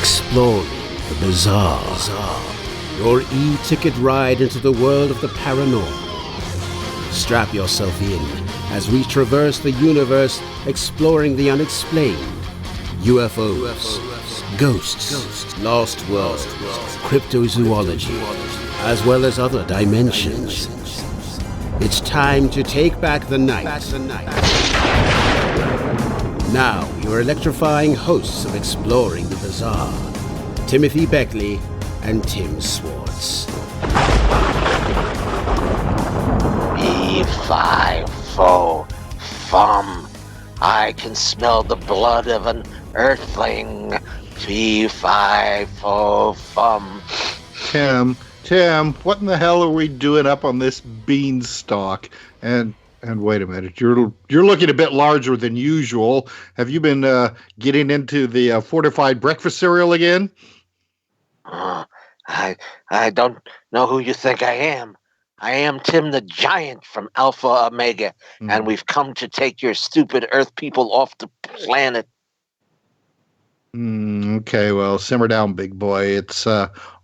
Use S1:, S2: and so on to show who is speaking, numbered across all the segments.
S1: Exploring the bizarre. Your e-ticket ride into the world of the paranormal. Strap yourself in as we traverse the universe exploring the unexplained. UFOs, ghosts, lost worlds, cryptozoology, as well as other dimensions. It's time to take back the night. Now, your electrifying hosts of Exploring the Bizarre, Timothy Beckley and Tim Swartz.
S2: Fee-fi-fo-fum. I can smell the blood of an earthling. Fee-fi-fo-fum.
S3: Tim, what in the hell are we doing up on this beanstalk? And wait a minute, you're looking a bit larger than usual. Have you been getting into the fortified breakfast cereal again?
S2: I don't know who you think I am. I am Tim the Giant from Alpha Omega, and we've come to take your stupid Earth people off the planet.
S3: Okay, well, simmer down, big boy. It's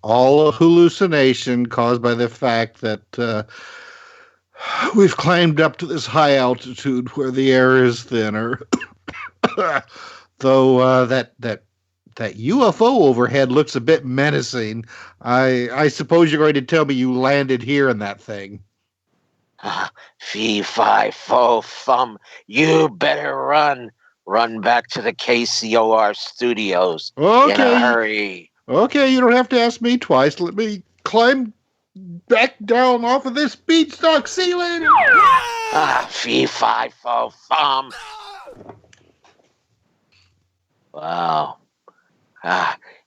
S3: all a hallucination caused by the fact that we've climbed up to this high altitude where the air is thinner. Though that UFO overhead looks a bit menacing. I suppose you're going to tell me you landed here in that thing.
S2: Fee-fi-fo-fum. You better run. Run back to the KCOR studios.
S3: Okay.
S2: In a hurry.
S3: Okay, you don't have to ask me twice. Let me climb back down off of this beanstalk. See you later.
S2: Fee-fi-fo-fum. Wow.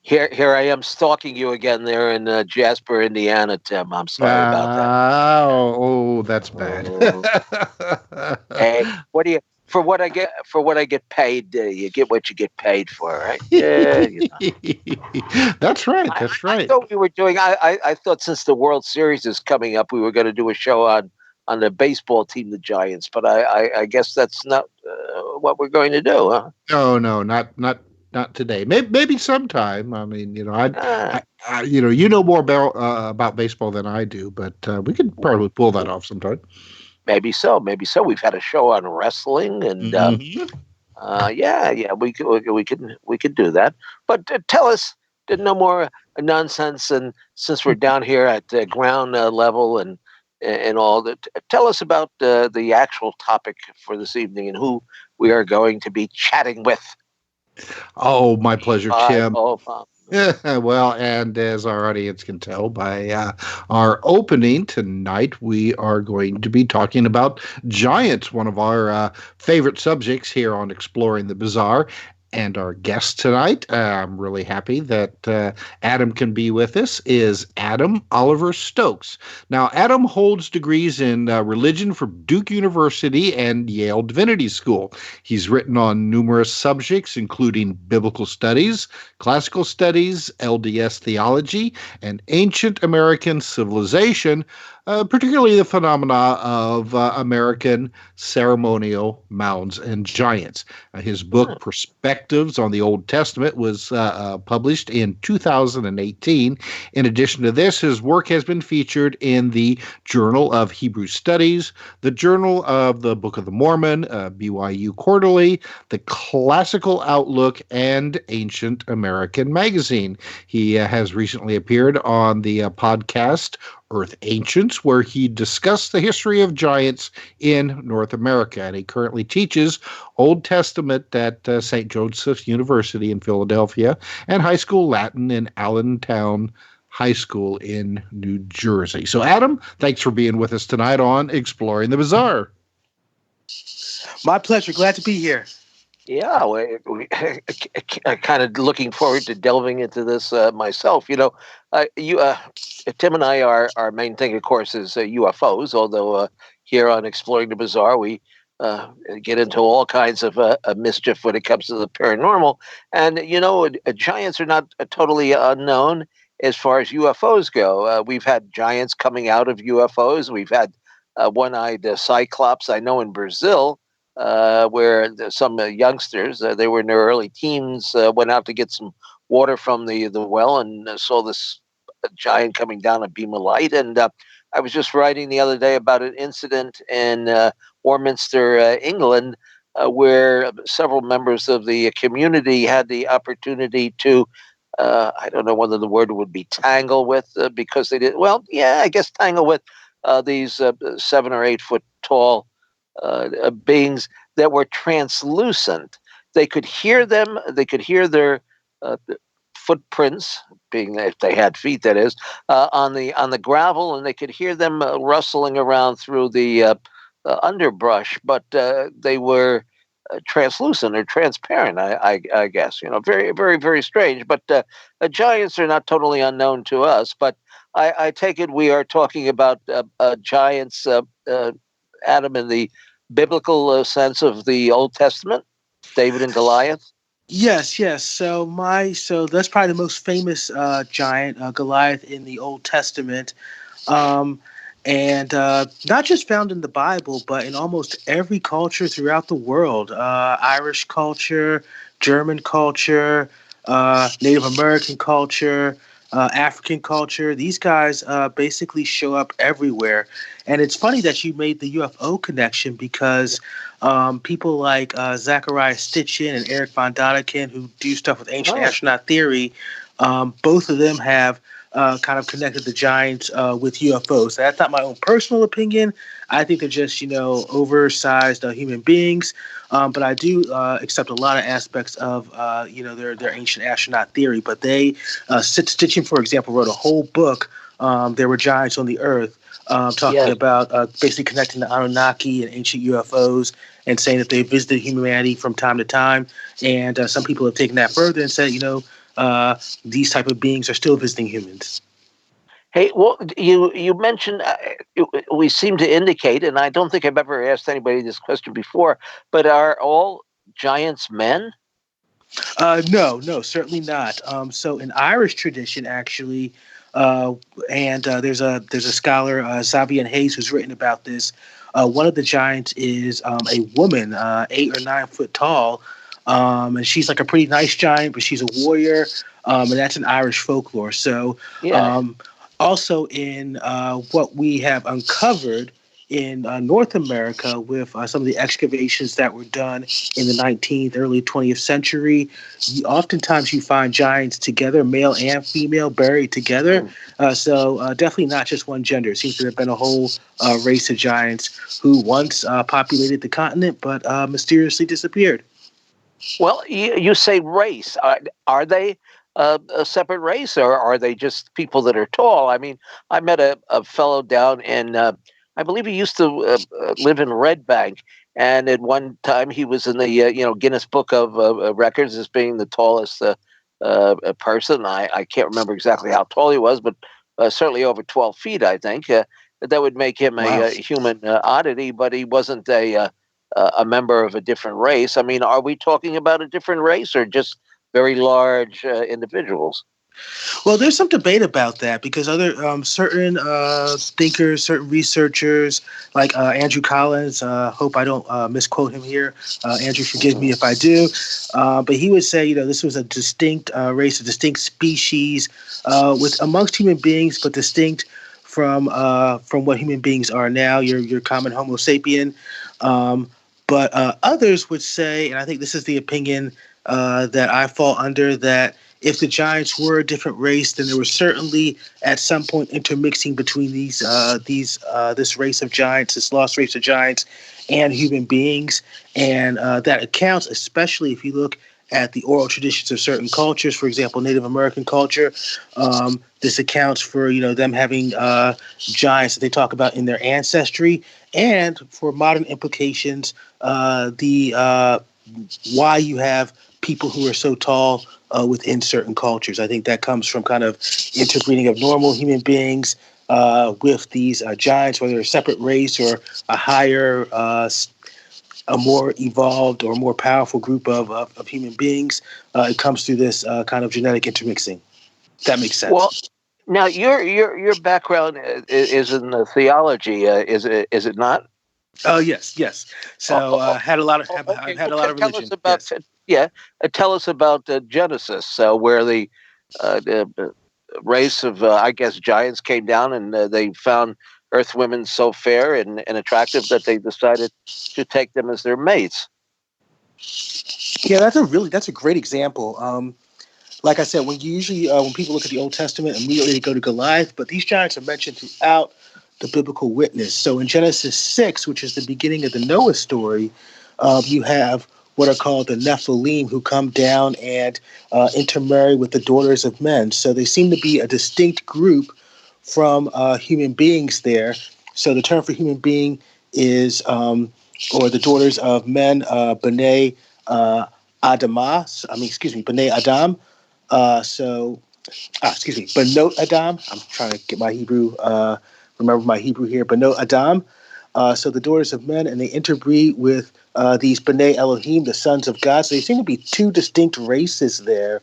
S2: Here I am stalking you again there in Jasper, Indiana, Tim. I'm sorry about that.
S3: Oh, that's bad.
S2: Hey, what do you? For what I get paid, you get what you get paid for, right? Yeah, you know.
S3: That's right.
S2: I thought we were doing. I thought since the World Series is coming up, we were going to do a show on the baseball team, the Giants. But I guess that's not what we're going to do, huh?
S3: No, not today. Maybe sometime. I mean, you know more about baseball than I do, but we could probably pull that off sometime.
S2: Maybe so. We've had a show on wrestling, and we could do that. But tell us, no more nonsense. And since we're down here at ground level and all that, tell us about the actual topic for this evening and who we are going to be chatting with.
S3: Oh, my pleasure, Tim. Well, and as our audience can tell by our opening tonight, we are going to be talking about giants, one of our favorite subjects here on Exploring the Bizarre. And our guest tonight, I'm really happy that Adam can be with us, is Adam Oliver Stokes. Now, Adam holds degrees in religion from Duke University and Yale Divinity School. He's written on numerous subjects, including biblical studies, classical studies, LDS theology, and ancient American civilization, particularly the phenomena of American ceremonial mounds and giants. His book, Perspectives on the Old Testament, was published in 2018. In addition to this, his work has been featured in the Journal of Hebrew Studies, the Journal of the Book of the Mormon, BYU Quarterly, the Classical Outlook, and Ancient American Magazine. He has recently appeared on the podcast Earth Ancients, where he discussed the history of giants in North America. And he currently teaches Old Testament at St. Joseph's University in Philadelphia and high school Latin in Allentown High School in New Jersey. So, Adam, thanks for being with us tonight on Exploring the Bizarre.
S4: My pleasure. Glad to be here.
S2: Yeah, we kind of looking forward to delving into this myself. You know, Tim and I, our main thing, of course, is UFOs. Although here on Exploring the Bizarre, we get into all kinds of mischief when it comes to the paranormal. And you know, giants are not totally unknown as far as UFOs go. We've had giants coming out of UFOs. We've had one-eyed cyclops. I know in Brazil. Where some youngsters, they were in their early teens, went out to get some water from the well and saw this giant coming down a beam of light. And I was just writing the other day about an incident in Warminster, England, where several members of the community had the opportunity to, I don't know whether the word would be tangle with, because they did, well, yeah, I guess tangle with these 7 or 8 foot tall beings that were translucent. They could hear them, they could hear their footprints, being if they had feet, that is, on the gravel, and they could hear them rustling around through the underbrush, but they were translucent or transparent. I guess, very, very, very strange. But giants are not totally unknown to us. But I take it we are talking about giants, Adam, in the biblical sense of the Old Testament, David and Goliath.
S4: Yes, yes. So that's probably the most famous giant, Goliath, in the Old Testament. Um, and not just found in the Bible, but in almost every culture throughout the world. Irish culture, German culture, Native American culture, African culture. These guys basically show up everywhere. And it's funny that you made the UFO connection because people like Zachariah Stitchin and Eric von Daniken, who do stuff with ancient astronaut theory, both of them have kind of connected the giants with UFOs. That's not my own personal opinion. I think they're just, oversized human beings. But I do accept a lot of aspects of, their ancient astronaut theory. But Stitchin, for example, wrote a whole book. There were giants on the Earth, talking about basically connecting the Anunnaki and ancient UFOs and saying that they visited humanity from time to time. And some people have taken that further and said, these type of beings are still visiting humans.
S2: Hey, well, you mentioned we seem to indicate, and I don't think I've ever asked anybody this question before, but are all giants men?
S4: No, certainly not. So in Irish tradition, actually, and there's a scholar, Zavian Hayes, who's written about this. One of the giants is a woman, 8 or 9 foot tall, and she's like a pretty nice giant, but she's a warrior, and that's in Irish folklore. So, also in what we have uncovered in North America with some of the excavations that were done in the 19th, early 20th century, oftentimes you find giants together, male and female, buried together. So definitely not just one gender. It seems to have been a whole race of giants who once populated the continent, but mysteriously disappeared.
S2: Well, you say race. Are they a separate race, or are they just people that are tall? I mean, I met a fellow down in, I believe he used to live in Red Bank, and at one time he was in the Guinness Book of Records as being the tallest person. I can't remember exactly how tall he was, but certainly over 12 feet, I think. That would make him a human oddity, but he wasn't a member of a different race. I mean, are we talking about a different race or just very large individuals?
S4: Well, there's some debate about that because other certain thinkers, certain researchers, like Andrew Collins, hope I don't misquote him here. Andrew, forgive me if I do. But he would say, this was a distinct race, a distinct species with amongst human beings, but distinct from what human beings are now. Your common Homo sapien. But others would say, and I think this is the opinion that I fall under, that if the giants were a different race, then there was certainly at some point intermixing between this race of giants, this lost race of giants, and human beings, and that accounts, especially if you look at the oral traditions of certain cultures, for example, Native American culture. This accounts for them having giants that they talk about in their ancestry, and for modern implications, why you have people who are so tall within certain cultures. I think that comes from kind of interbreeding of normal human beings with these giants, whether a separate race or a higher, a more evolved or more powerful group of human beings. It comes through this kind of genetic intermixing. That makes sense.
S2: Well, now your background is in the theology, is it not?
S4: Oh yes. So had a lot of I've had a lot of religion.
S2: Tell us about
S4: yes.
S2: Yeah, tell us about Genesis, where the race of, I guess, giants came down, and they found Earth women so fair and attractive that they decided to take them as their mates.
S4: Yeah, that's a great example. Like I said, when people look at the Old Testament, immediately they go to Goliath, but these giants are mentioned throughout the biblical witness. So in Genesis 6, which is the beginning of the Noah story, you have what are called the Nephilim, who come down and intermarry with the daughters of men. So they seem to be a distinct group from human beings there. So the term for human being is, or the daughters of men, B'nai B'nai Adam. Benot Adam. I'm trying to get my Hebrew, remember my Hebrew here. Benot Adam. So the daughters of men, and they interbreed with these B'nai Elohim, the sons of God. So there seem to be two distinct races there.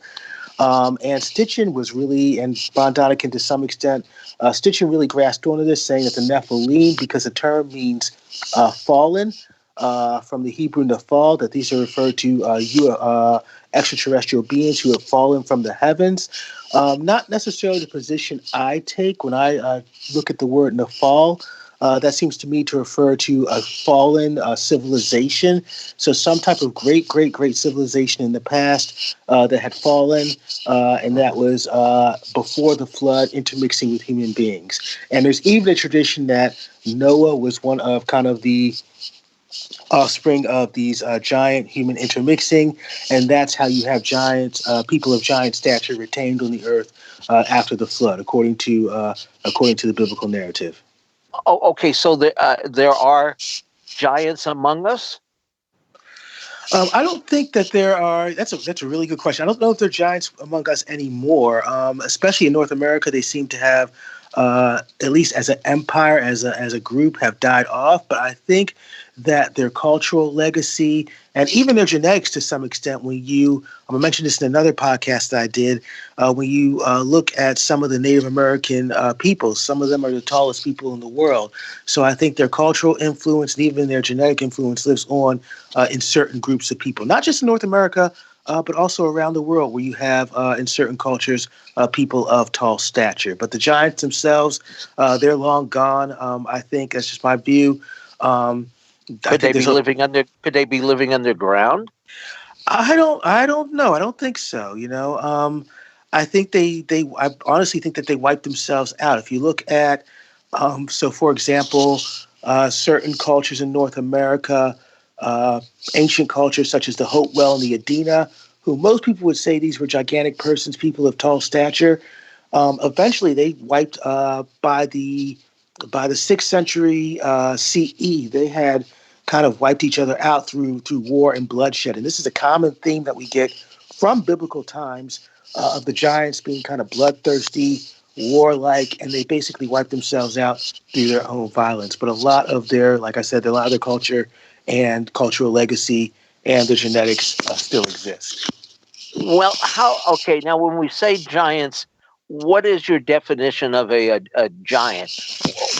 S4: And Stitchin was really, and Von Daniken to some extent, Stitchin really grasped onto this, saying that the Nephilim, because the term means fallen, from the Hebrew Nephal, that these are referred to extraterrestrial beings who have fallen from the heavens. Not necessarily the position I take when I look at the word Nephal. That seems to me to refer to a fallen civilization. So some type of great, great, great civilization in the past that had fallen, and that was before the flood, intermixing with human beings. And there's even a tradition that Noah was one of kind of the offspring of these giant human intermixing, and that's how you have giants, people of giant stature, retained on the earth after the flood, according to the biblical narrative.
S2: Oh, okay. So there are giants among us.
S4: I don't think that there are. That's a really good question. I don't know if there are giants among us anymore. Especially in North America, they seem to have, at least as an empire, as a group, have died off. But I think that their cultural legacy and even their genetics, to some extent, when you, I'm gonna mention this in another podcast that I did, when you look at some of the Native American peoples, some of them are the tallest people in the world. So I think their cultural influence and even their genetic influence lives on in certain groups of people, not just in North America, but also around the world, where you have in certain cultures people of tall stature. But the giants themselves, they're long gone. I think that's just my view.
S2: Could they be living underground?
S4: I don't know. I don't think so. I think I honestly think that they wiped themselves out. If you look at, so for example, certain cultures in North America, ancient cultures such as the Hopewell and the Adena, who most people would say these were gigantic persons, people of tall stature. Eventually, they wiped by the 6th century CE. They had kind of wiped each other out through war and bloodshed, and this is a common theme that we get from biblical times of the giants being kind of bloodthirsty, warlike, and they basically wiped themselves out through their own violence. But a lot of their, like I said, a lot of their culture and cultural legacy and their genetics still exist.
S2: Well, okay, now when we say giants, what is your definition of a giant?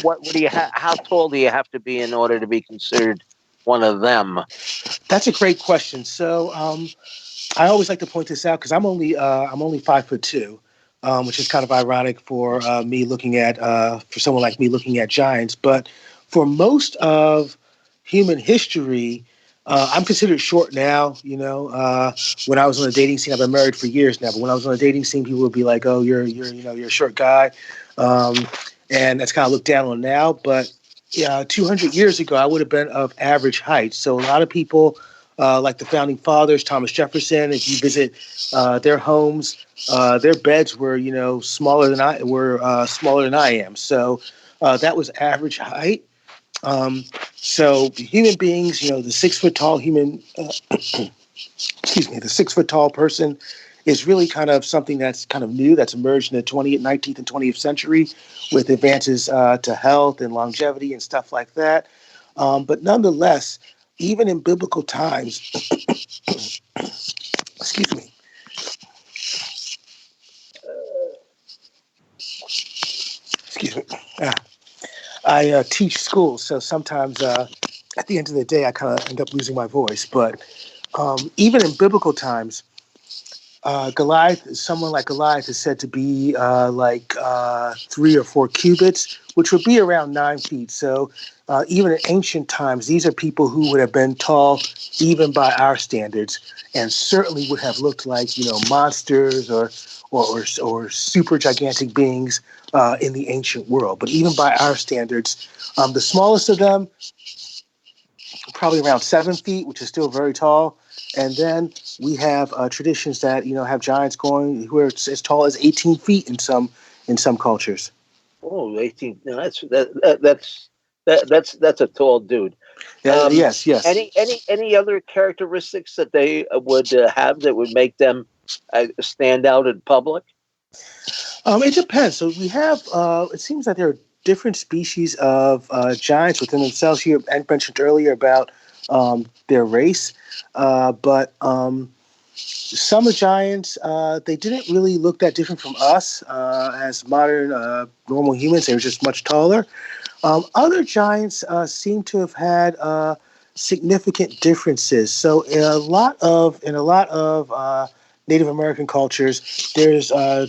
S2: What do you how tall do you have to be in order to be considered one of them?
S4: That's a great question. So I always like to point this out because I'm only 5'2", which is kind of ironic for me looking at for someone like me looking at giants. But for most of human history, I'm considered short now. When I was on the dating scene, I've been married for years now. But when I was on the dating scene, people would be like, "Oh, you're a short guy," and that's kind of looked down on now. But 200 years ago, I would have been of average height. So a lot of people, like the founding fathers, Thomas Jefferson, if you visit their homes, their beds were smaller than I am. So that was average height. So human beings, the 6 foot tall human, the 6 foot tall person is really kind of something that's kind of new, that's emerged in the 19th and 20th century with advances to health and longevity and stuff like that. But nonetheless, even in biblical times, excuse me. Excuse me. I teach school, so sometimes at the end of the day, I kind of end up losing my voice. But Even in biblical times, Goliath, someone like Goliath is said to be 3 or 4 cubits, which would be around 9 feet. So even in ancient times, these are people who would have been tall even by our standards, and certainly would have looked like monsters or super gigantic beings in the ancient world. But even by our standards, the smallest of them probably around 7 feet, which is still very tall. And then we have traditions that have giants going who are as tall as 18 feet in some cultures.
S2: Oh, 18. No, that's a tall dude.
S4: Yes.
S2: Any other characteristics that they would have that would make them stand out in public?
S4: It depends. So we have. It seems that there are different species of giants within themselves. You mentioned earlier about their race, but some of the giants they didn't really look that different from us as modern normal humans. They were just much taller. Other giants seem to have had significant differences. So in a lot of Native American cultures, there's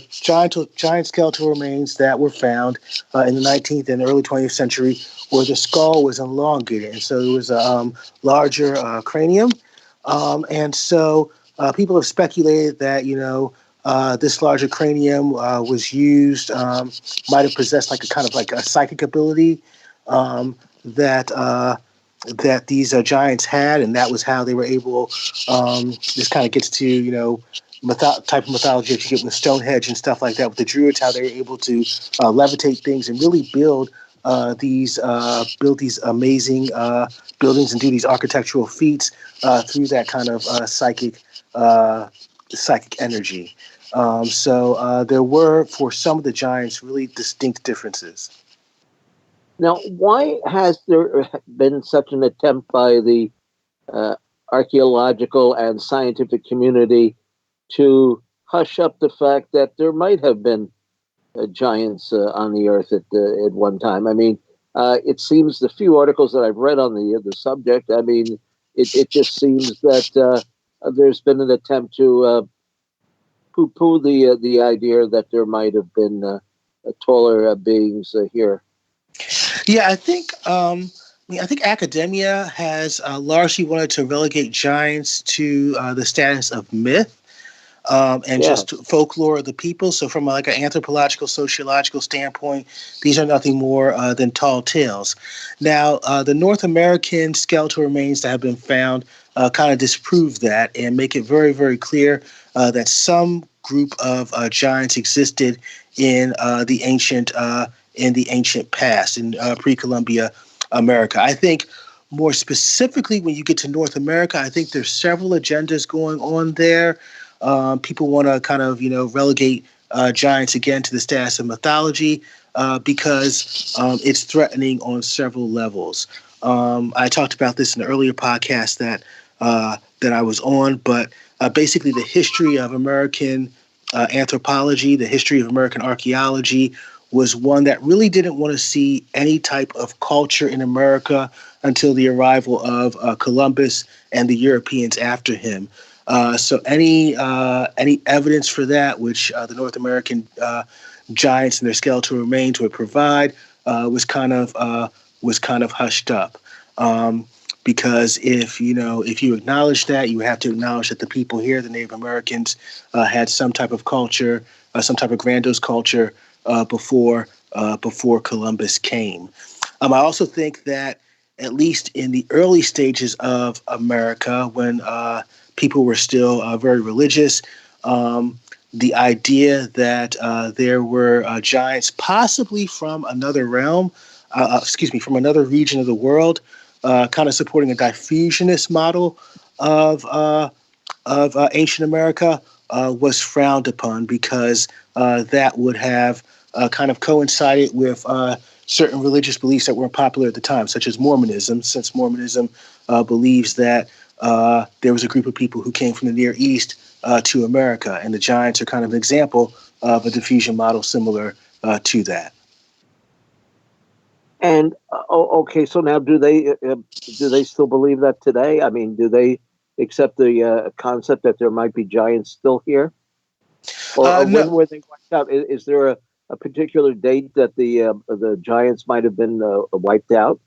S4: giant skeletal remains that were found in the 19th and early 20th century where the skull was elongated, and so there was a larger cranium, and so people have speculated that this larger cranium was used, might have possessed like a kind of like a psychic ability that these giants had, and that was how they were able. This kind of gets to type of mythology that you get with Stonehenge and stuff like that with the Druids, how they were able to levitate things and really build these amazing buildings and do these architectural feats through that kind of psychic energy. So there were, for some of the giants, really distinct differences.
S2: Now, why has there been such an attempt by the archaeological and scientific community to hush up the fact that there might have been giants on the earth at one time? I mean, it seems the few articles that I've read on the subject, I mean, it just seems that there's been an attempt to poo-poo the idea that there might have been taller beings here.
S4: Yeah, I think academia has largely wanted to relegate giants to the status of myth just folklore of the people. So from like an anthropological, sociological standpoint, these are nothing more than tall tales. Now, the North American skeletal remains that have been found kind of disprove that and make it very, very clear that some group of giants existed in the ancient past, in pre-Columbia America. I think more specifically, when you get to North America, I think there's several agendas going on there. People want to kind of, relegate giants again to the status of mythology because it's threatening on several levels. I talked about this in an earlier podcast that I was on, but basically the history of American anthropology, the history of American archaeology, was one that really didn't want to see any type of culture in America until the arrival of Columbus and the Europeans after him. So any evidence for that, which the North American giants and their skeletal remains would provide, was kind of hushed up. Because if you acknowledge that, you have to acknowledge that the people here, the Native Americans, had some type of culture, some type of grandiose culture before Columbus came. I also think that at least in the early stages of America, when people were still very religious, the idea that there were giants possibly from another realm, from another region of the world, kind of supporting a diffusionist model of ancient America was frowned upon because that would have kind of coincided with certain religious beliefs that weren't popular at the time, such as Mormonism, since Mormonism believes that there was a group of people who came from the Near East to America, and the giants are kind of an example of a diffusion model similar to that.
S2: And okay, so now do they still believe that today? I mean, do they except the concept that there might be giants still here? Or
S4: No.
S2: when were they wiped out? Is there a particular date that the giants might have been wiped out?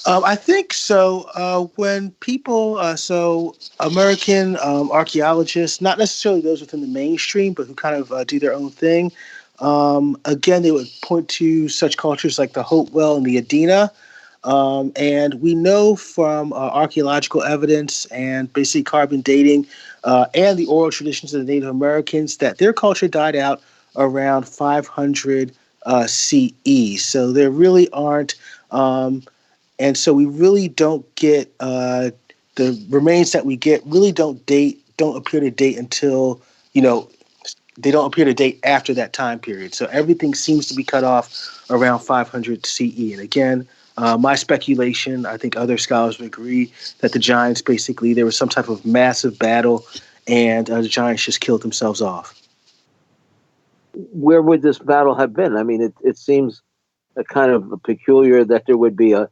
S4: I think so. When people, so American archaeologists, not necessarily those within the mainstream, but who kind of do their own thing, again, they would point to such cultures like the Hopewell and the Adena. And we know from archaeological evidence and basically carbon dating and the oral traditions of the Native Americans that their culture died out around 500 CE. So there really aren't. And so we really don't get the remains that we get really don't appear to date until, they don't appear to date after that time period. So everything seems to be cut off around 500 CE. And again, my speculation, I think other scholars would agree, that the giants basically, there was some type of massive battle and the giants just killed themselves off.
S2: Where would this battle have been? I mean, it seems kind of peculiar that there would be a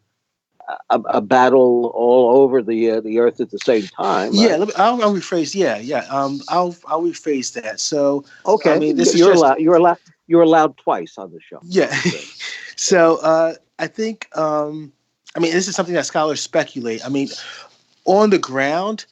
S2: battle all over the earth at the same time.
S4: Yeah,
S2: right?
S4: I'll rephrase. Yeah. I'll rephrase that. So,
S2: okay,
S4: I mean, this
S2: you're
S4: is just,
S2: allowed. You're allowed twice on the show.
S4: Yeah. So, I think, I mean, this is something that scholars speculate. I mean, on the ground,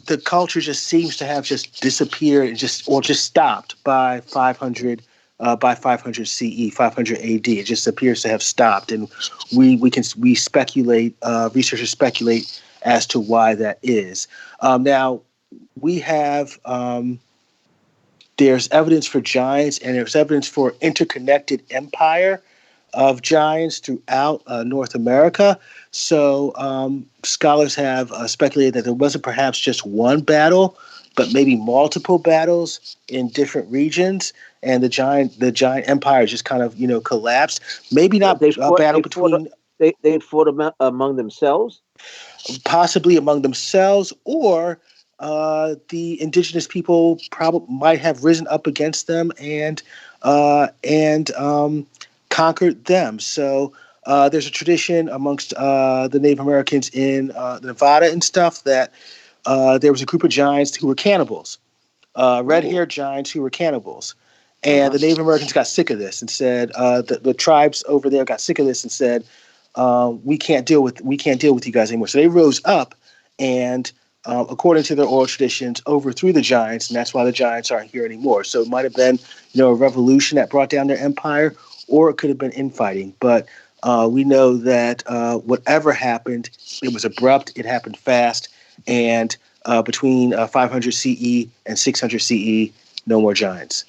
S4: the culture just seems to have just disappeared and just stopped by 500 CE, 500 AD. It just appears to have stopped, and we speculate, researchers speculate as to why that is. Now we have there's evidence for giants, and there's evidence for interconnected empire of giants throughout North America. So scholars have speculated that there wasn't perhaps just one battle, but maybe multiple battles in different regions, and the giant empire just kind of collapsed. Maybe not a battle between.
S2: They fought among themselves,
S4: possibly among themselves, or the indigenous people probably might have risen up against them and conquered them. So there's a tradition amongst the Native Americans in Nevada and stuff that there was a group of giants who were cannibals, red-haired giants who were cannibals. And the Native Americans got sick of this and said, the tribes over there got sick of this and said, we can't deal with you guys anymore. So they rose up and, according to their oral traditions, overthrew the giants, and that's why the giants aren't here anymore. So it might have been, a revolution that brought down their empire, or it could have been infighting. But we know that whatever happened, it was abrupt, it happened fast, and between 500 CE and 600 CE, no more giants.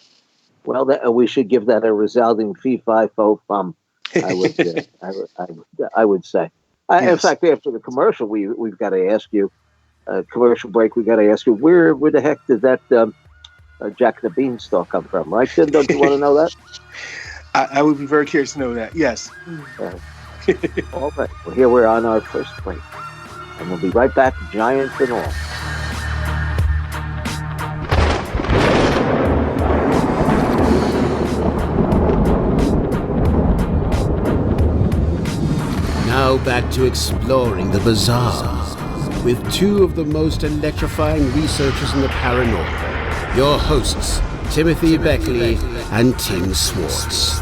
S2: Well, we should give that a resounding fee, fi, fo, fum. I would say. Yes. In fact, after the commercial, we've got to ask you. Commercial break. We got to ask you where the heck did that Jack the Beanstalk come from? Right? Tim, don't you want to know that?
S4: I would be very curious to know that. Yes.
S2: All right. Well, here we're on our first break, and we'll be right back. Giants and all.
S1: Now back to exploring the bizarre with two of the most electrifying researchers in the paranormal, your hosts, Timothy Beckley and Tim Swartz.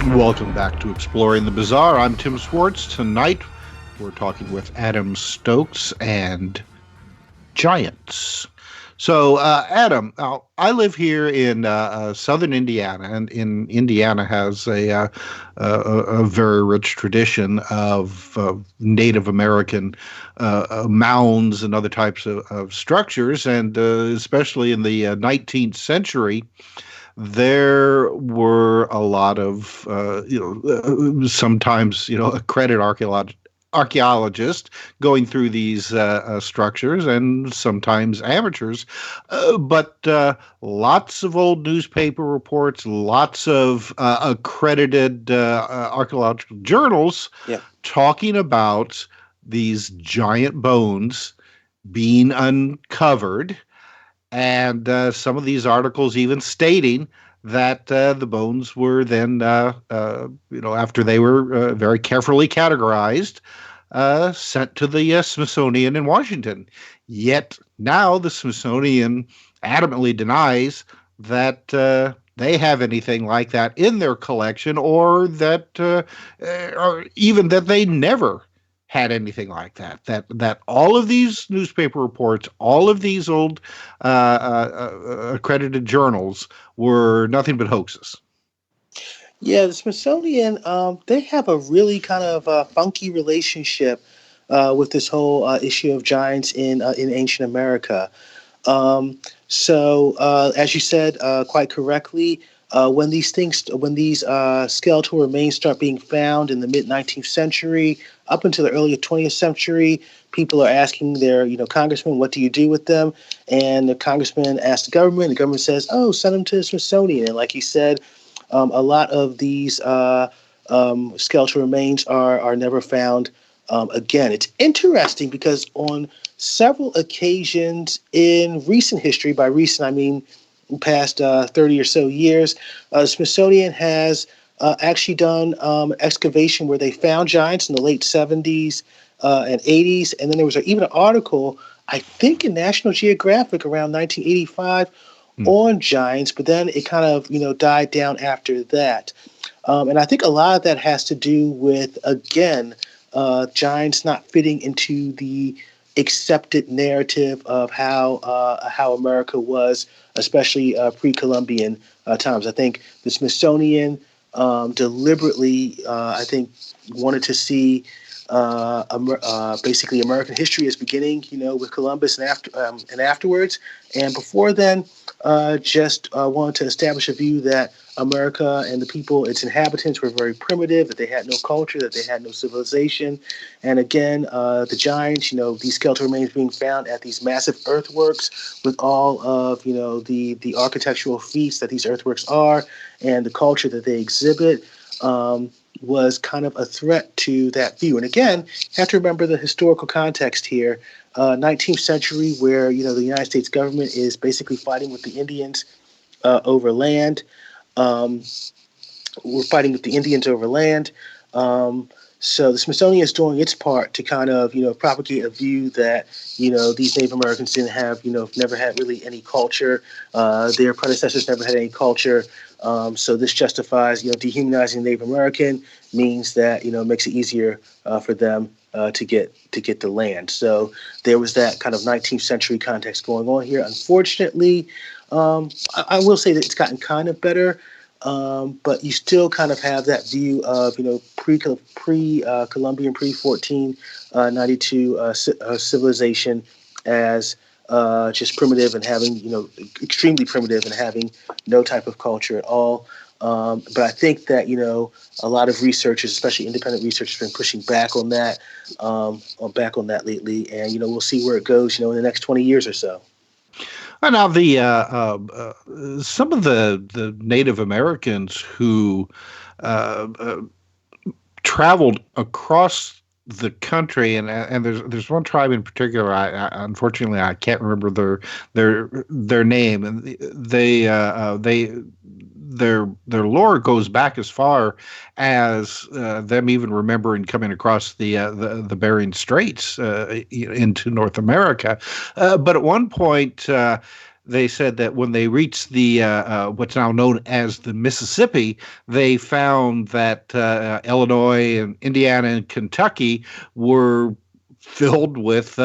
S3: Welcome back to Exploring the Bizarre. I'm Tim Swartz. Tonight we're talking with ADAM Stokes and giants. So, Adam, I live here in southern Indiana, and Indiana has a very rich tradition of Native American mounds and other types of structures, and especially in the 19th century, there were a lot of, sometimes, accredited archaeologists going through these structures, and sometimes amateurs, but lots of old newspaper reports, lots of accredited archaeological journals talking about these giant bones being uncovered, and some of these articles even stating that the bones were then, after they were very carefully categorized, sent to the Smithsonian in Washington. Yet now the Smithsonian adamantly denies that they have anything like that in their collection, or even that they never had anything like that. That all of these newspaper reports, all of these old accredited journals were nothing but hoaxes.
S4: Yeah, the Smithsonian, they have a really kind of funky relationship with this whole issue of giants in ancient America. As you said quite correctly, when these skeletal remains start being found in the mid 19th century, up until the early 20th century, people are asking their congressman, what do you do with them? And the congressman asks the government says, oh, send them to the Smithsonian. And like you said, a lot of these skeletal remains are never found again. It's interesting because on several occasions in recent history, by recent I mean past 30 or so years, the Smithsonian has actually done excavation where they found giants in the late 70s and 80s. And then there was even an article, I think in National Geographic around 1985, on giants, but then it kind of died down after that. And I think a lot of that has to do with, again, giants not fitting into the accepted narrative of how America was, especially pre-Columbian times. I think the Smithsonian deliberately, I think, wanted to see basically American history as beginning, with Columbus and afterwards, and before then, just wanted to establish a view that America and the people, its inhabitants, were very primitive, that they had no culture, that they had no civilization. And again, the giants, these skeletal remains being found at these massive earthworks with all of, the architectural feats that these earthworks are and the culture that they exhibit, was kind of a threat to that view. And again, you have to remember the historical context here. 19th century, where the United States government is basically fighting with the Indians over land. We're fighting with the Indians over land. So the Smithsonian is doing its part to kind of propagate a view that these Native Americans didn't have never had really any culture. Their predecessors never had any culture. So this justifies dehumanizing Native American, means that makes it easier for them to get the land. So there was that kind of 19th century context going on here. Unfortunately, I will say that it's gotten kind of better, but you still kind of have that view of pre-Columbian, pre-1492 civilization as just primitive and having extremely primitive and having no type of culture at all. But I think that a lot of researchers, especially independent researchers, have been pushing back on that lately, and we'll see where it goes in the next 20 years or so.
S3: And now some of the Native Americans who traveled across the country, and there's one tribe in particular. Unfortunately I can't remember their name, and their lore goes back as far as them even remembering coming across the Bering Straits into North America. But at one point, they said that when they reached the what's now known as the Mississippi, they found that Illinois and Indiana and Kentucky were filled with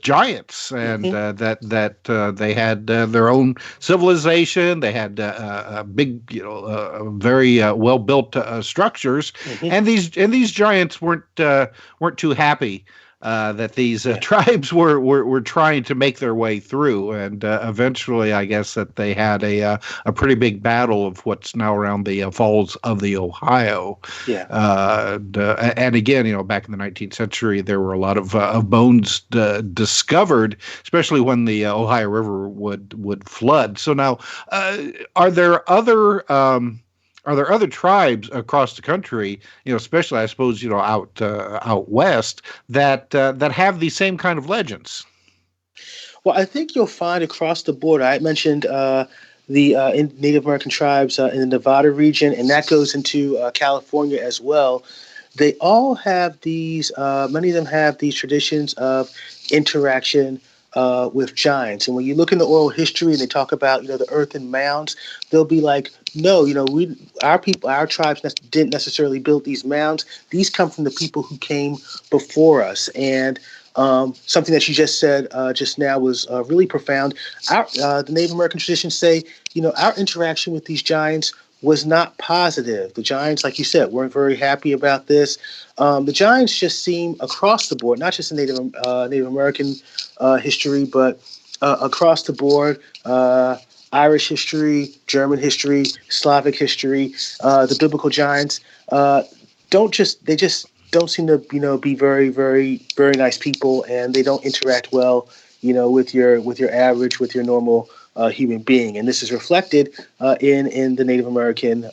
S3: giants, and that they had their own civilization. They had big, very well built structures, and these giants weren't too happy that these tribes were trying to make their way through, and eventually, I guess that they had a pretty big battle of what's now around the falls of the Ohio.
S4: Yeah.
S3: And again, back in the 19th century, there were a lot of bones discovered, especially when the Ohio River would flood. So now, are there other tribes across the country, especially I suppose out west, that have these same kind of legends?
S4: Well, I think you'll find across the board. I mentioned the Native American tribes in the Nevada region, and that goes into California as well. they all have these. Many of them have these traditions of interaction with giants. And when you look into oral history and they talk about the earthen mounds, they'll be like, no, our tribes didn't necessarily build these mounds. These come from the people who came before us. And something that you just said just now was really profound. The Native American traditions say, our interaction with these giants was not positive. The giants, like you said, weren't very happy about this. The giants just seem across the board, not just in Native American history, but across the board, Irish history, German history, Slavic history, the biblical giants they just don't seem to be very, very, very nice people, and they don't interact well with your average, with your normal human being. And this is reflected in the Native American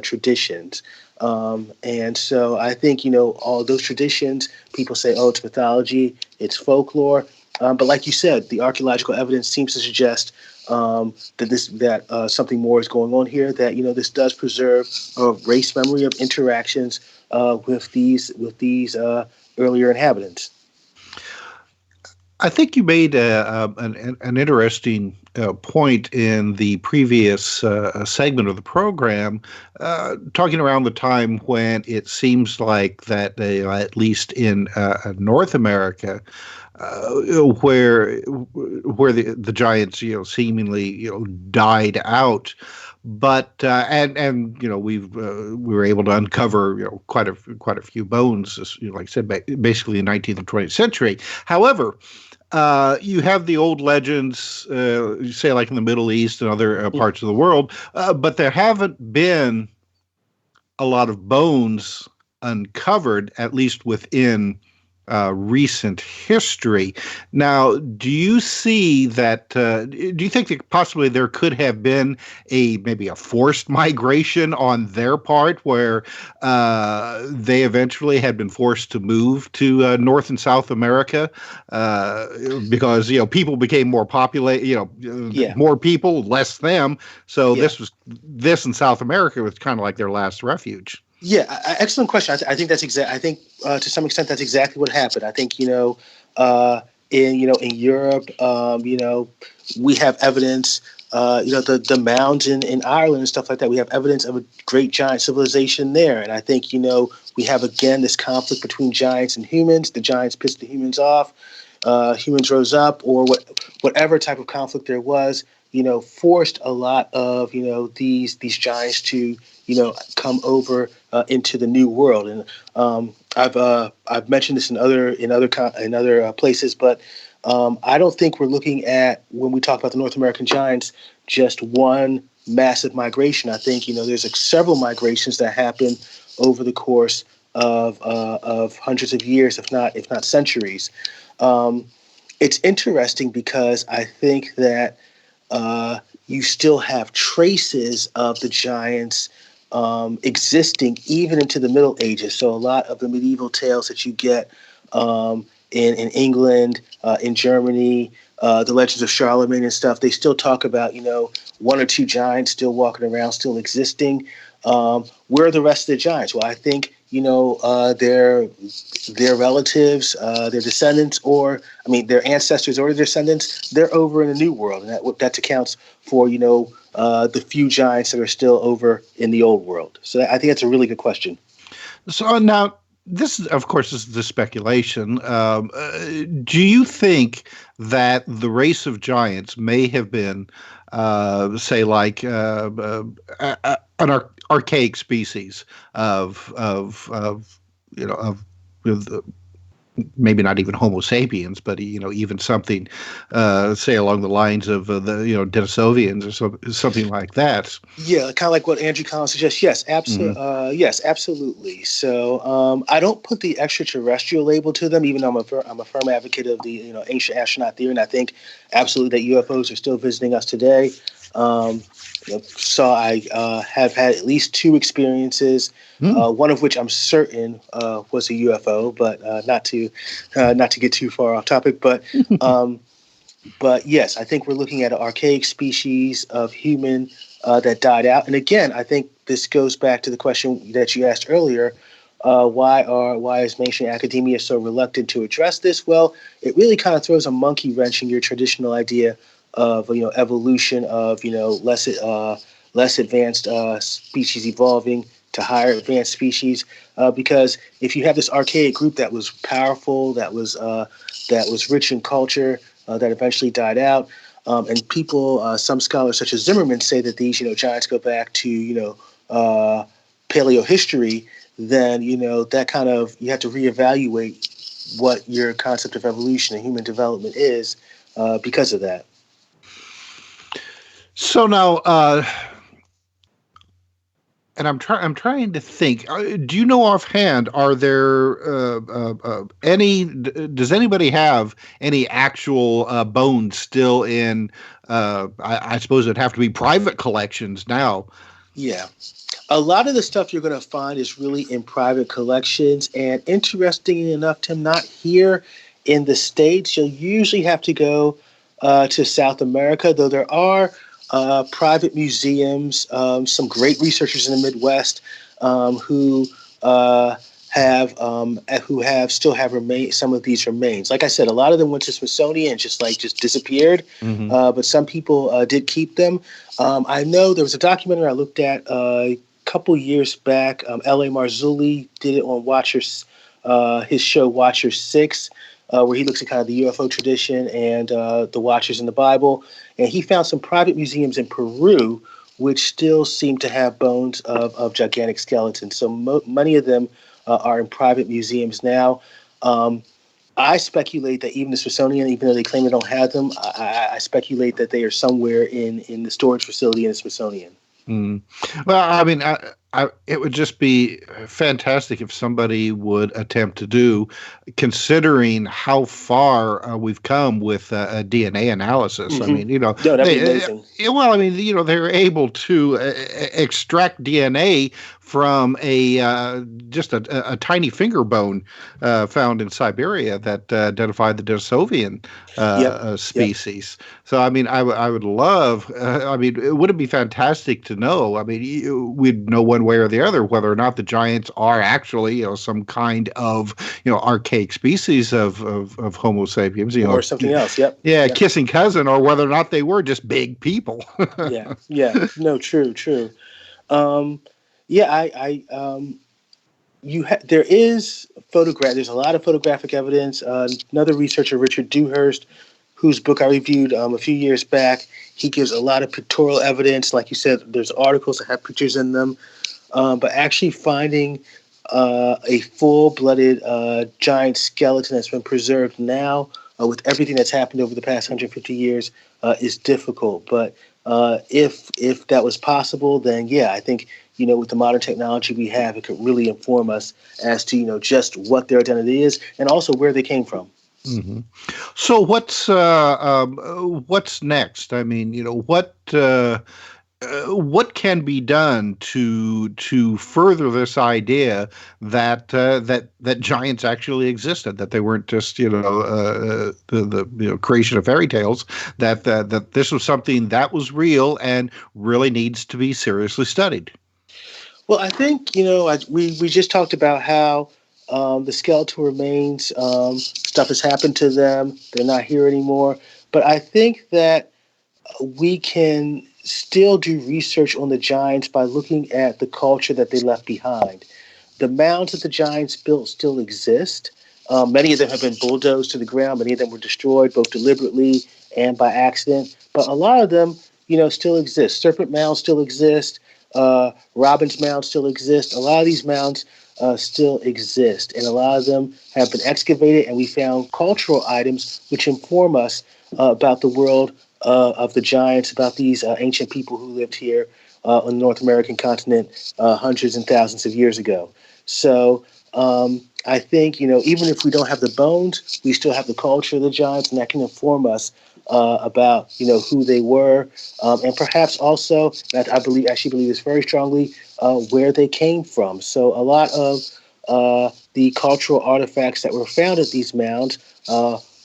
S4: traditions. And so I think all those traditions, people say, oh, it's mythology, it's folklore, but like you said, the archaeological evidence seems to suggest that something more is going on here. That this does preserve a race memory of interactions with these earlier inhabitants.
S3: I think you made an interesting point in the previous segment of the program, talking around the time when it seems like that at least in North America, where the giants seemingly died out. But and we were able to uncover quite a few bones, like I said, basically in the 19th and 20th century. However, you have the old legends, say like in the Middle East and other parts of the world, but there haven't been a lot of bones uncovered, at least within recent history. Now, do you see that? Do you think that possibly there could have been maybe a forced migration on their part, where they eventually had been forced to move to North and South America because people became more populated, more people, less them. So this in South America was kind of like their last refuge.
S4: Yeah, excellent question. I think that's exact. I think to some extent that's exactly what happened. I think in Europe, we have evidence. The mounds in Ireland and stuff like that. We have evidence of a great giant civilization there, and I think we have again this conflict between giants and humans. The giants pissed the humans off. Humans rose up, or whatever type of conflict there was. Forced a lot of these giants to come over into the new world. And I've mentioned this in other places, but I don't think we're looking at, when we talk about the North American giants, just one massive migration. I think there's several migrations that happen over the course of hundreds of years, if not centuries. It's interesting because I think that you still have traces of the giants existing even into the Middle Ages. So a lot of the medieval tales that you get in England, in Germany, the legends of Charlemagne and stuff, they still talk about one or two giants still walking around, still existing. Where are the rest of the giants? Well, I think their relatives, their descendants, their ancestors or their descendants, they're over in the New World, and that accounts for the few giants that are still over in the Old World. So I think that's a really good question.
S3: So now, this is, of course, is the speculation. Do you think that the race of giants may have been, say, like an archaic species of maybe not even Homo sapiens, but even something, say, along the lines of the Denisovians or something like that?
S4: Yeah, kind of like what Andrew Collins suggests. Yes, absolutely.
S3: Mm-hmm.
S4: Yes, absolutely. So I don't put the extraterrestrial label to them, even though I'm a firm advocate of the ancient astronaut theory, and I think absolutely that UFOs are still visiting us today. So I have had at least two experiences, one of which I'm certain was a UFO, but not to get too far off topic. But yes, I think we're looking at an archaic species of human that died out. And again, I think this goes back to the question that you asked earlier. Why is mainstream academia so reluctant to address this? Well, it really kind of throws a monkey wrench in your traditional idea of evolution, of less advanced species evolving to higher advanced species. Because if you have this archaic group that was powerful, that was rich in culture, that eventually died out, and people, some scholars such as Zimmerman say that these giants go back to paleohistory, then that kind of, you have to reevaluate what your concept of evolution and human development is because of that.
S3: So now, and I'm trying to think. Do you know offhand? Are there any? Does anybody have any actual bones still in? I suppose it'd have to be private collections now.
S4: Yeah. A lot of the stuff you're going to find is really in private collections. And interestingly enough, Tim, not here in the States. You'll usually have to go to South America, though there are private museums, some great researchers in the Midwest who still have some of these remains. Like I said, a lot of them went to Smithsonian and just disappeared.
S3: Mm-hmm.
S4: But some people did keep them. I know there was a documentary I looked at couple years back. L.A. Marzulli did it on his show Watcher 6, where he looks at kind of the UFO tradition and the Watchers in the Bible. And he found some private museums in Peru which still seem to have bones of gigantic skeletons. So many of them are in private museums now. I speculate that even the Smithsonian, even though they claim they don't have them, I speculate that they are somewhere in the storage facility in the Smithsonian.
S3: Mm. Well, I mean, it would just be fantastic if somebody would attempt to do, considering how far we've come with DNA analysis.
S4: Mm-hmm.
S3: I mean,
S4: that'd be amazing.
S3: Well, I mean, they're able to extract DNA from just a tiny finger bone found in Siberia that identified the Denisovian species. Yep. So, I mean, I would love. I mean, it would be fantastic to know. I mean, we'd know one way or the other whether or not the giants are actually, some kind of, archaic species of Homo sapiens,
S4: or something else. Yep.
S3: Yeah, yep. Kissing cousin, or whether or not they were just big people.
S4: Yeah. No, true. There is there's a lot of photographic evidence. Another researcher, Richard Dewhurst, whose book I reviewed a few years back, he gives a lot of pictorial evidence. Like you said, there's articles that have pictures in them. But actually finding a full-blooded giant skeleton that's been preserved now with everything that's happened over the past 150 years is difficult. But if that was possible, then I think, with the modern technology we have, it could really inform us as to, just what their identity is and also where they came from.
S3: Mm-hmm. So what's next? I mean, what can be done to further this idea that giants actually existed, that they weren't just the creation of fairy tales, that this was something that was real and really needs to be seriously studied?
S4: Well, I think we just talked about how the skeletal remains, stuff has happened to them. They're not here anymore. But I think that we can still do research on the giants by looking at the culture that they left behind. The mounds that the giants built still exist. Many of them have been bulldozed to the ground. Many of them were destroyed, both deliberately and by accident. But a lot of them, still exist. Serpent mounds still exist. Robin's mounds still exist. A lot of these mounds still exist, and a lot of them have been excavated, and we found cultural items which inform us about the world of the giants, about these ancient people who lived here on the North American continent hundreds and thousands of years ago. So I think, even if we don't have the bones, we still have the culture of the giants, and that can inform us about, who they were, and perhaps also, that I actually believe this very strongly, where they came from. So a lot of the cultural artifacts that were found at these mounds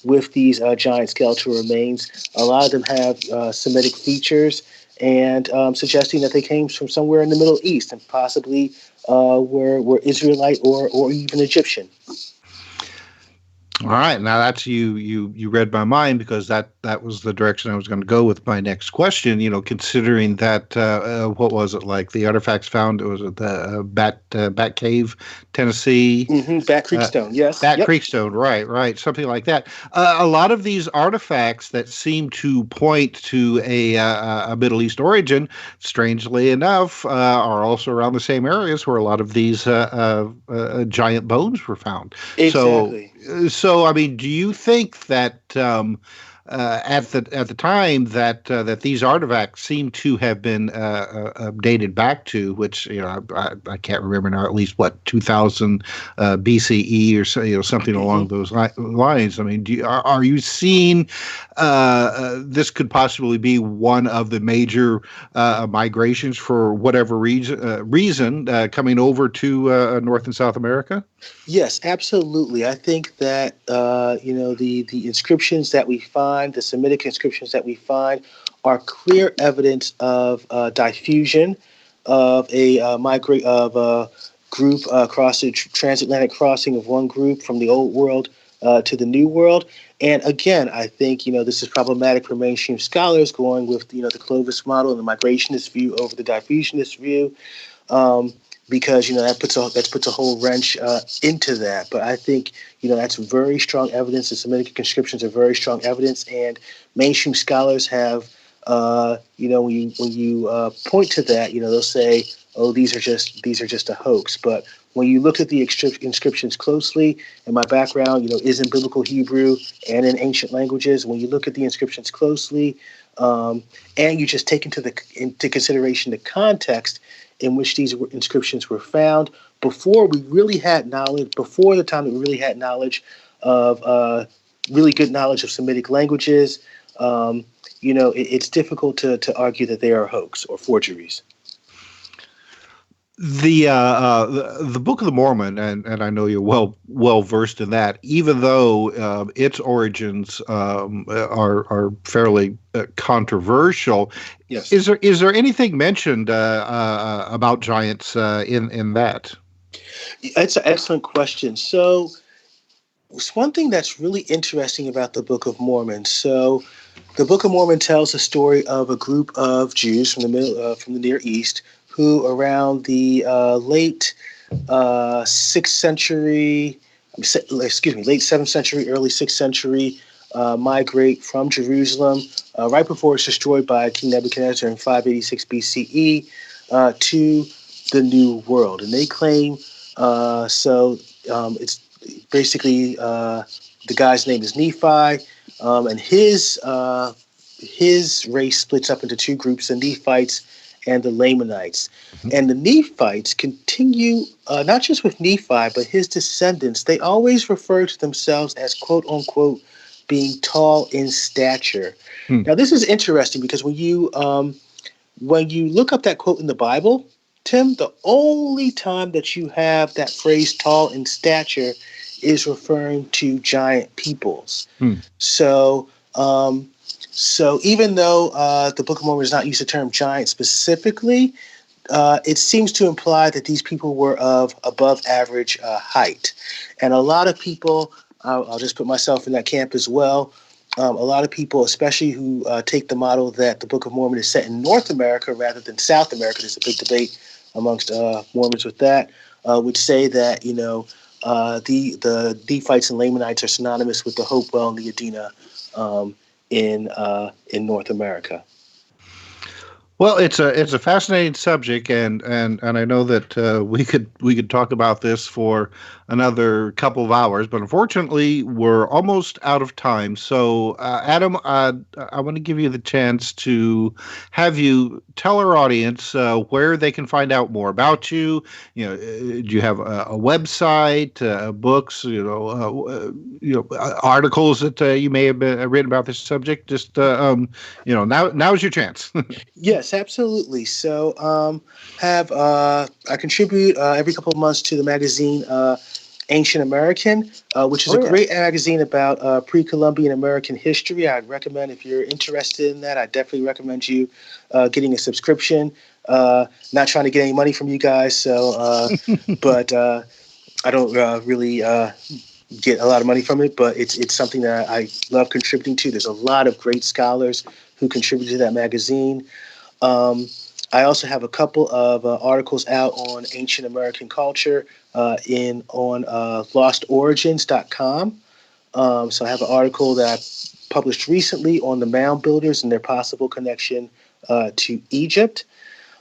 S4: with these giant skeletal remains, a lot of them have Semitic features, and suggesting that they came from somewhere in the Middle East and possibly were Israelite or even Egyptian.
S3: All right, now that's you read my mind, because that was the direction I was going to go with my next question. Considering that what was it, like the artifacts found? Was it the Bat Cave, Tennessee?
S4: Bat Creek Stone, yes.
S3: Bat Creek Stone, right, something like that. A lot of these artifacts that seem to point to a Middle East origin, strangely enough, are also around the same areas where a lot of these giant bones were found.
S4: Exactly.
S3: So, I mean, do you think that at the time that these artifacts seem to have been dated back to, which I can't remember now, at least 2000 BCE or so, something along those lines? I mean, are you seeing this could possibly be one of the major migrations for whatever reason coming over to North and South America?
S4: Yes, absolutely. I think that the inscriptions that we find, the Semitic inscriptions that we find, are clear evidence of diffusion, of a group crossing, transatlantic crossing of one group from the old world to the new world. And again, I think this is problematic for mainstream scholars going with the Clovis model and the migrationist view over the diffusionist view. Because that puts a whole wrench into that. But I think that's very strong evidence. The Semitic inscriptions are very strong evidence, and mainstream scholars have when you point to that, they'll say, "Oh, these are just a hoax." But when you look at the inscriptions closely, and my background is in biblical Hebrew and in ancient languages, when you look at the inscriptions closely, and you just take into consideration the context in which these inscriptions were found before the time that we really had knowledge of really good knowledge of Semitic languages, it's difficult to argue that they are a hoax or forgeries.
S3: The Book of the Mormon, and I know you're well versed in that, even though its origins are fairly controversial.
S4: Yes.
S3: Is there anything mentioned about giants in that?
S4: It's an excellent question. So, one thing that's really interesting about the Book of Mormon. So, the Book of Mormon tells the story of a group of Jews from the Near East who, around the late 6th century, late 7th century, early 6th century, migrate from Jerusalem right before it's destroyed by King Nebuchadnezzar in 586 BCE to the New World. And they claim, it's basically the guy's name is Nephi, and his race splits up into two groups, the Nephites and the Lamanites. And the Nephites continue, not just with Nephi, but his descendants, they always refer to themselves as, quote unquote, being tall in stature. Now, this is interesting because when you look up that quote in the Bible, Tim, the only time that you have that phrase tall in stature is referring to giant peoples. So even though the Book of Mormon does not use the term giant specifically, it seems to imply that these people were of above average height. And a lot of people, I'll just put myself in that camp as well, a lot of people, especially who take the model that the Book of Mormon is set in North America rather than South America, there's a big debate amongst Mormons with that, would say that, the Nephites and Lamanites are synonymous with the Hopewell and the Adena in North America.
S3: Well, it's a fascinating subject, and I know that we could talk about this for another couple of hours, but unfortunately we're almost out of time. So, Adam, I want to give you the chance to have you tell our audience where they can find out more about you. Do you have a website, books, articles that you may have written about this subject? Just now's your chance.
S4: Yes, absolutely. So I contribute every couple of months to the magazine Ancient American, which is a great magazine about pre-Columbian American history. I'd recommend, if you're interested in that, I definitely recommend you getting a subscription. Not trying to get any money from you guys, so but I don't really get a lot of money from it, but it's something that I love contributing to. There's a lot of great scholars who contribute to that magazine. I also have a couple of articles out on ancient American culture on lostorigins.com. So I have an article that I published recently on the mound builders and their possible connection to Egypt.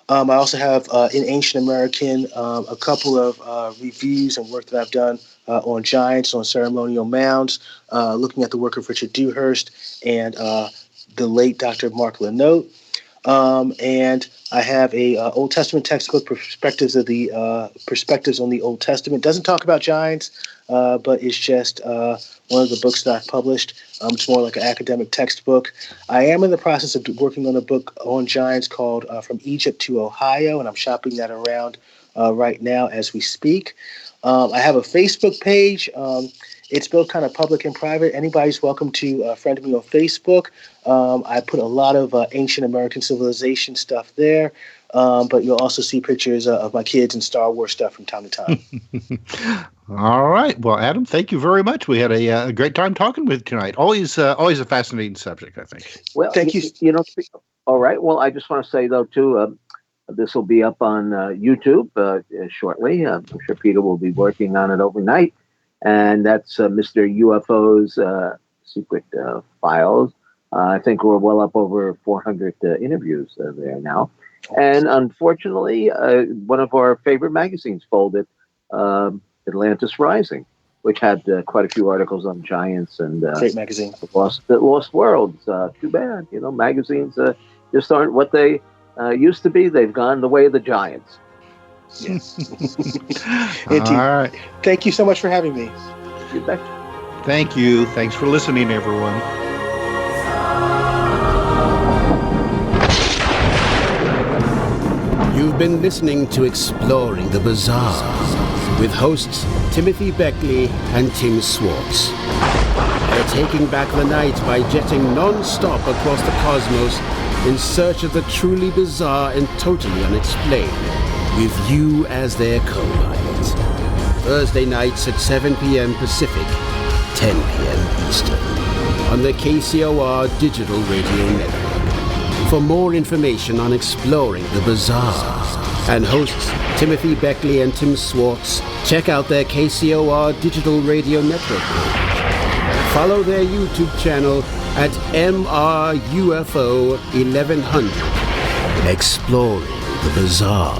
S4: I also have in Ancient American a couple of reviews and work that I've done on giants, on ceremonial mounds, looking at the work of Richard Dewhurst and the late Dr. Mark Lenote. And I have a Old Testament textbook, perspectives on the Old Testament. Doesn't talk about giants, but it's just one of the books that I've published. It's more like an academic textbook. I am in the process of working on a book on giants called From Egypt to Ohio, and I'm shopping that around right now as we speak. I have a Facebook page. It's both kind of public and private. Anybody's welcome to friend me on Facebook. I put a lot of ancient American civilization stuff there, but you'll also see pictures of my kids and Star Wars stuff from time to time.
S3: All right. Well, Adam, thank you very much. We had a great time talking with you tonight. Always a fascinating subject, I think.
S2: Well,
S4: thank you.
S2: All right. Well, I just want to say, though, too, this will be up on YouTube shortly. I'm sure Peter will be working on it overnight. And that's Mr. UFO's secret files. I think we're well up over 400 interviews there now. And unfortunately, one of our favorite magazines folded, Atlantis Rising, which had quite a few articles on giants and
S4: great magazine.
S2: Lost Worlds. Too bad, magazines just aren't what they used to be. They've gone the way of the giants.
S4: Yes.
S3: All right.
S4: Thank you so much for having me.
S2: You bet.
S3: Thank you. Thanks for listening, everyone.
S1: You've been listening to Exploring the Bizarre with hosts Timothy Beckley and Tim Swartz. They're taking back the night by jetting non-stop across the cosmos in search of the truly bizarre and totally unexplained, with you as their co-pilot. Thursday nights at 7 p.m. Pacific, 10 p.m. Eastern, on the KCOR Digital Radio Network. For more information on Exploring the Bizarre and hosts Timothy Beckley and Tim Swartz, check out their KCOR Digital Radio Network page. Follow their YouTube channel at MRUFO 1100. Exploring the Bizarre.